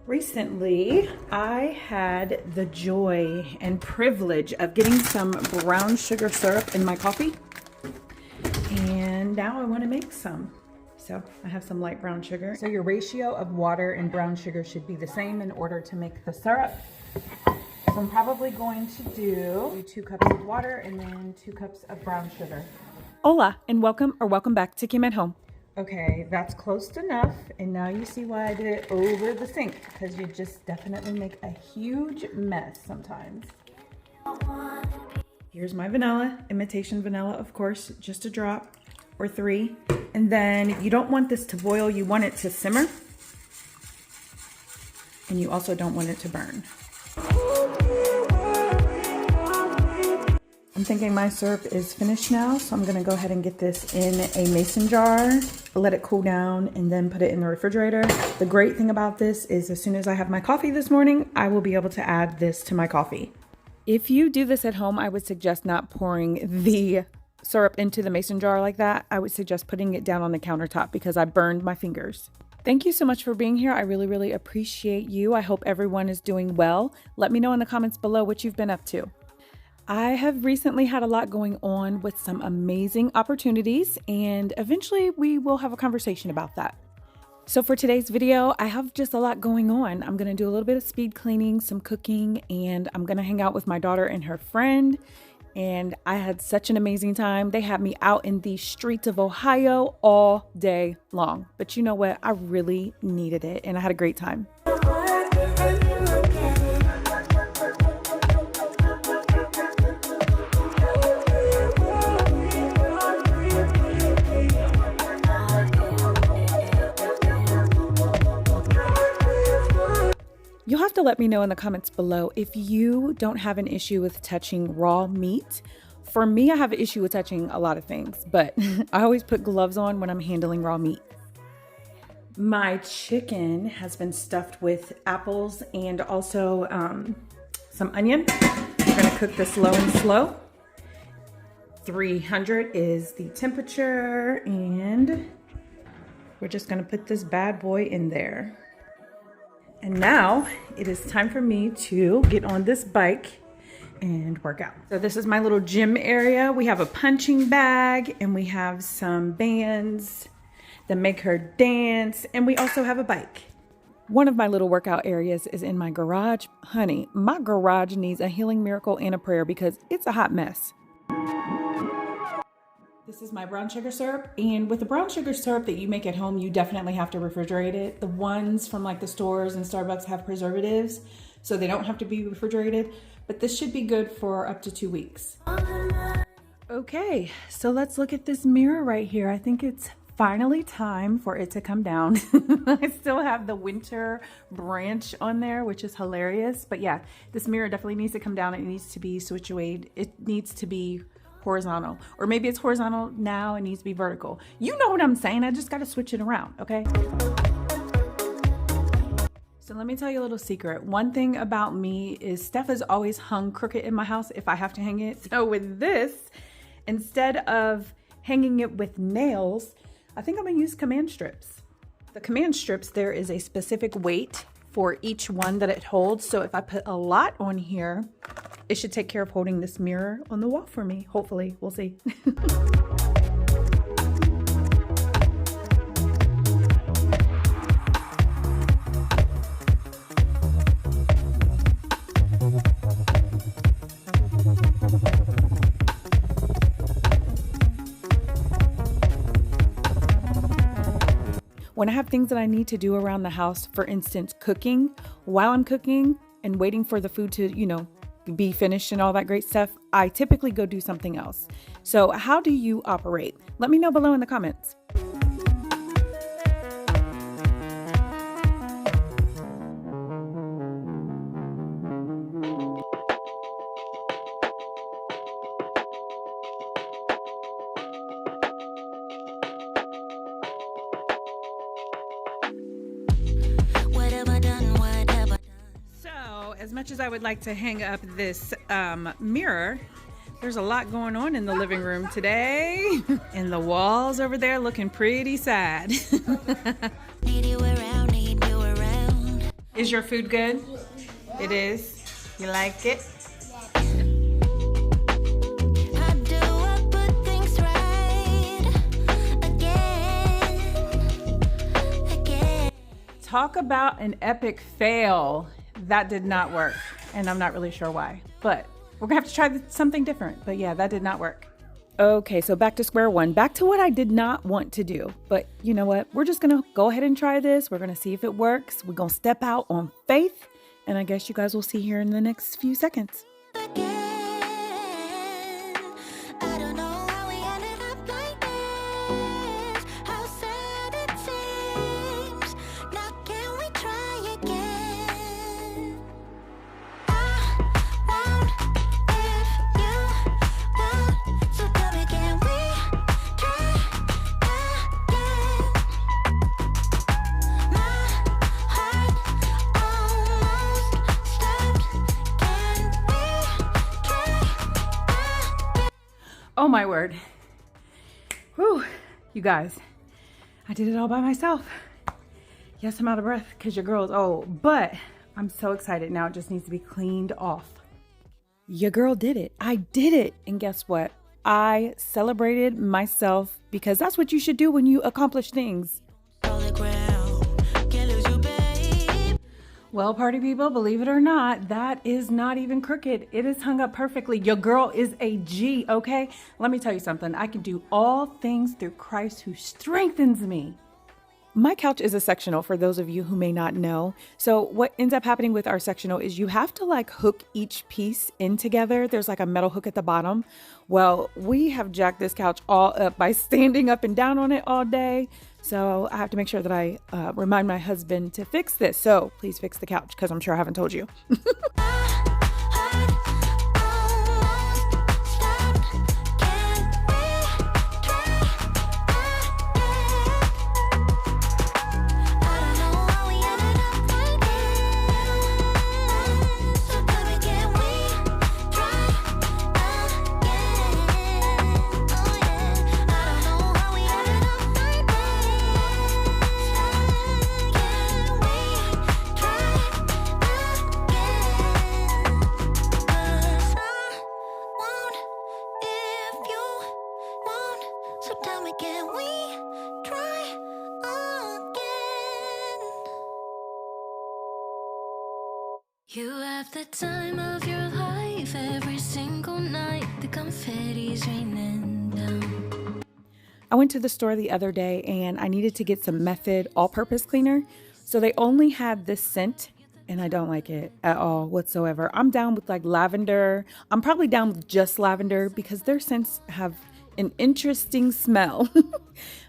Recently, I had the joy and privilege of getting some brown sugar syrup in my coffee, and now I want to make some. So I have some light brown sugar. So your ratio of water and brown sugar should be the same in order to make the syrup. So I'm probably going to do 2 cups of water and then 2 cups of brown sugar. Hola, and welcome back to Kim at Home. Okay, that's close enough. And now you see why I did it over the sink, because you just definitely make a huge mess sometimes. Here's my vanilla, imitation vanilla, of course, just a drop or 3. And then you don't want this to boil, you want it to simmer. And you also don't want it to burn. I'm thinking my syrup is finished now, so I'm gonna go ahead and get this in a mason jar, let it cool down, and then put it in the refrigerator. The great thing about this is as soon as I have my coffee this morning, I will be able to add this to my coffee. If you do this at home, I would suggest not pouring the syrup into the mason jar like that. I would suggest putting it down on the countertop because I burned my fingers. Thank you so much for being here. I really appreciate you. I hope everyone is doing well. Let me know in the comments below what you've been up to. I have recently had a lot going on with some amazing opportunities, and eventually we will have a conversation about that. So for today's video, I have just a lot going on. I'm gonna do a little bit of speed cleaning, some cooking, and I'm gonna hang out with my daughter and her friend. And I had such an amazing time. They had me out in the streets of Ohio all day long. But you know what? I really needed it, and I had a great time. You'll have to let me know in the comments below if you don't have an issue with touching raw meat. For me, I have an issue with touching a lot of things, but I always put gloves on when I'm handling raw meat. My chicken has been stuffed with apples and also some onion. We're gonna cook this low and slow. 300 is the temperature, and we're just gonna put this bad boy in there. And now it is time for me to get on this bike and work out. So this is my little gym area. We have a punching bag and we have some bands that make her dance. And we also have a bike. One of my little workout areas is in my garage. Honey, my garage needs a healing miracle and a prayer because it's a hot mess. This is my brown sugar syrup, and with the brown sugar syrup that you make at home, you definitely have to refrigerate it. The ones from like the stores and Starbucks have preservatives, so they don't have to be refrigerated, but this should be good for up to 2 weeks. Okay, so let's look at this mirror right here. I think it's finally time for it to come down. I still have the winter branch on there, which is hilarious, but yeah, this mirror definitely needs to come down. It needs to be situated. It needs to be horizontal, or maybe it's horizontal now, it needs to be vertical. You know what I'm saying? I just got to switch it around, okay? So let me tell you a little secret. One thing about me is stuff is always hung crooked in my house if I have to hang it. So with this, instead of hanging it with nails, I think I'm gonna use command strips. The command strips, there is a specific weight for each one that it holds. So if I put a lot on here, it should take care of holding this mirror on the wall for me. Hopefully, we'll see. When I have things that I need to do around the house, for instance, cooking, while I'm cooking and waiting for the food to, be finished and all that great stuff, I typically go do something else. So how do you operate? Let me know below in the comments. As much as I would like to hang up this mirror, there's a lot going on in the living room today. And the walls over there looking pretty sad. Is your food good? It is. You like it? Talk about an epic fail. That did not work, and I'm not really sure why, but we're gonna have to try something different. But yeah, that did not work. Okay, so back to square one, back to what I did not want to do. But you know what? We're just gonna go ahead and try this. We're gonna see if it works. We're gonna step out on faith, and I guess you guys will see here in the next few seconds. Oh my word. Whew, you guys, I did it all by myself. Yes, I'm out of breath because your girl is old, but I'm so excited. Now it just needs to be cleaned off. Your girl did it. I did it. And guess what? I celebrated myself because that's what you should do when you accomplish things. Well, party people, believe it or not, that is not even crooked. It is hung up perfectly. Your girl is a G, okay? Let me tell you something. I can do all things through Christ who strengthens me. My couch is a sectional for those of you who may not know. So what ends up happening with our sectional is you have to like hook each piece in together. There's like a metal hook at the bottom. Well, we have jacked this couch all up by standing up and down on it all day. So I have to make sure that I remind my husband to fix this. So please fix the couch because I'm sure I haven't told you. You have the time of your life every single night. The confetti's raining down. I went to the store the other day and I needed to get some Method all-purpose cleaner. So they only had this scent and I don't like it at all whatsoever. I'm down with like lavender. I'm probably down with just lavender because their scents have an interesting smell.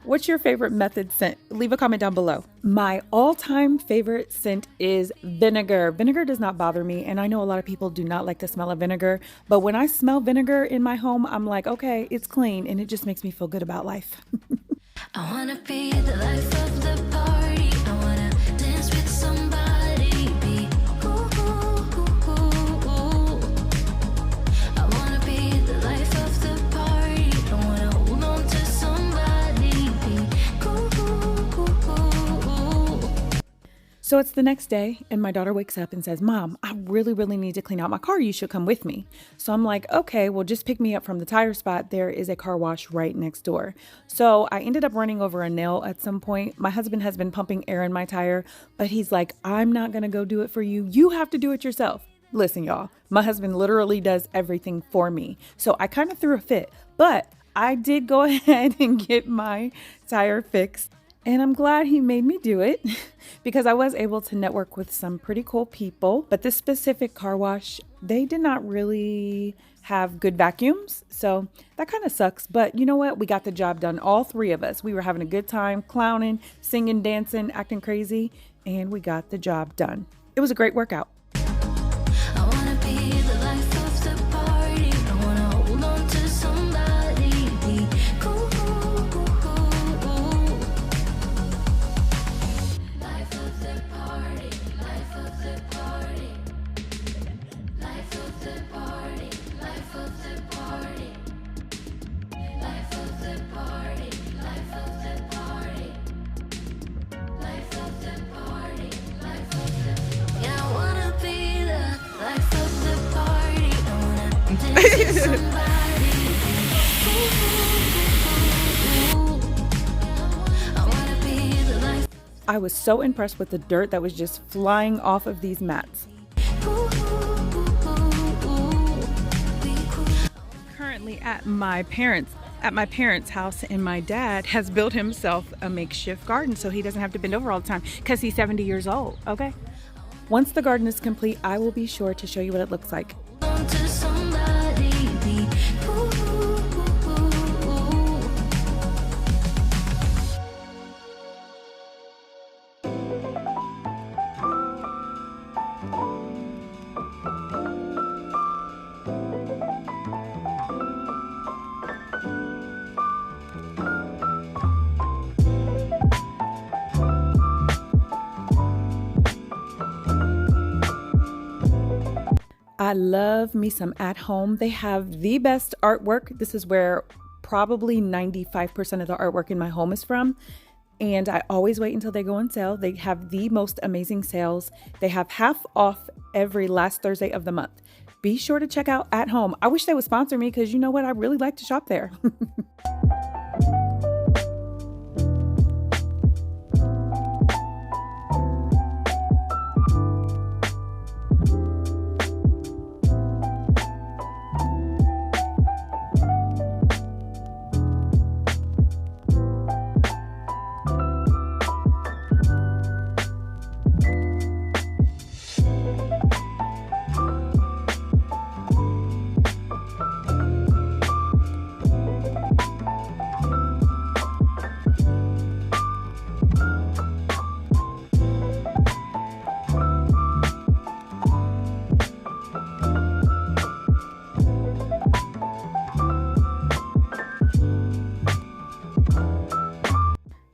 What's your favorite Method scent? Leave a comment down below. My all-time favorite scent is vinegar. Vinegar does not bother me, and I know a lot of people do not like the smell of vinegar, but when I smell vinegar in my home, I'm like, okay, it's clean, and it just makes me feel good about life. I wanna be the life of the party. I wanna dance with somebody. Be ooh, ooh, ooh, ooh, ooh. I wanna be the life of the party. I wanna hold on to somebody. Be ooh, ooh, ooh, ooh. So it's the next day and my daughter wakes up and says, Mom, I really need to clean out my car. You should come with me. So I'm like, okay, well, just pick me up from the tire spot. There is a car wash right next door. So I ended up running over a nail at some point. My husband has been pumping air in my tire, but he's like, I'm not going to go do it for you. You have to do it yourself. Listen, y'all, my husband literally does everything for me. So I kind of threw a fit, but I did go ahead and get my tire fixed. And I'm glad he made me do it because I was able to network with some pretty cool people. But this specific car wash, they did not really have good vacuums. So that kind of sucks. But you know what? We got the job done. All three of us. We were having a good time, clowning, singing, dancing, acting crazy. And we got the job done. It was a great workout. I wanna be the life of the party. I wanna hold on to somebody. Be cool, life of the party, life of the party, life of the party, life of the party, life of the party, life of the party, life of the party, life of the party. I was so impressed with the dirt that was just flying off of these mats. Currently at my parents' house, and my dad has built himself a makeshift garden so he doesn't have to bend over all the time because he's 70 years old, okay? Once the garden is complete, I will be sure to show you what it looks like. I love me some at home. They have the best artwork. This is where probably 95% of the artwork in my home is from. And I always wait until they go on sale. They have the most amazing sales. They have half off every last Thursday of the month. Be sure to check out At Home. I wish they would sponsor me because you know what? I really like to shop there.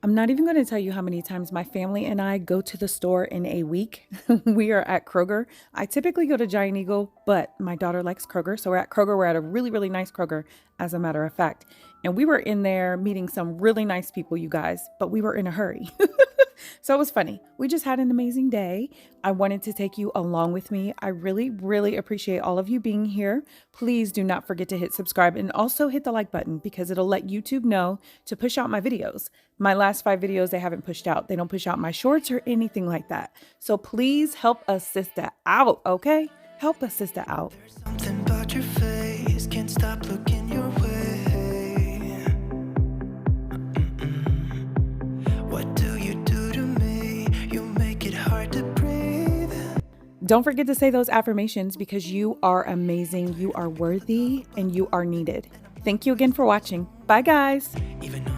I'm not even going to tell you how many times my family and I go to the store in a week. We are at Kroger. I typically go to Giant Eagle, but my daughter likes Kroger. So we're at Kroger. We're at a really, really nice Kroger, as a matter of fact. And we were in there meeting some really nice people, you guys, but we were in a hurry. So it was funny. We just had an amazing day. I wanted to take you along with me. I really, really appreciate all of you being here. Please do not forget to hit subscribe and also hit the like button because it'll let YouTube know to push out my videos. My last 5 videos, they haven't pushed out. They don't push out my shorts or anything like that. So please help a sister out, okay? Help a sister out. There's something about your face, can't stop looking your way. What do you do to me? You make it hard to breathe. Don't forget to say those affirmations because you are amazing, you are worthy, and you are needed. Thank you again for watching. Bye, guys. Even though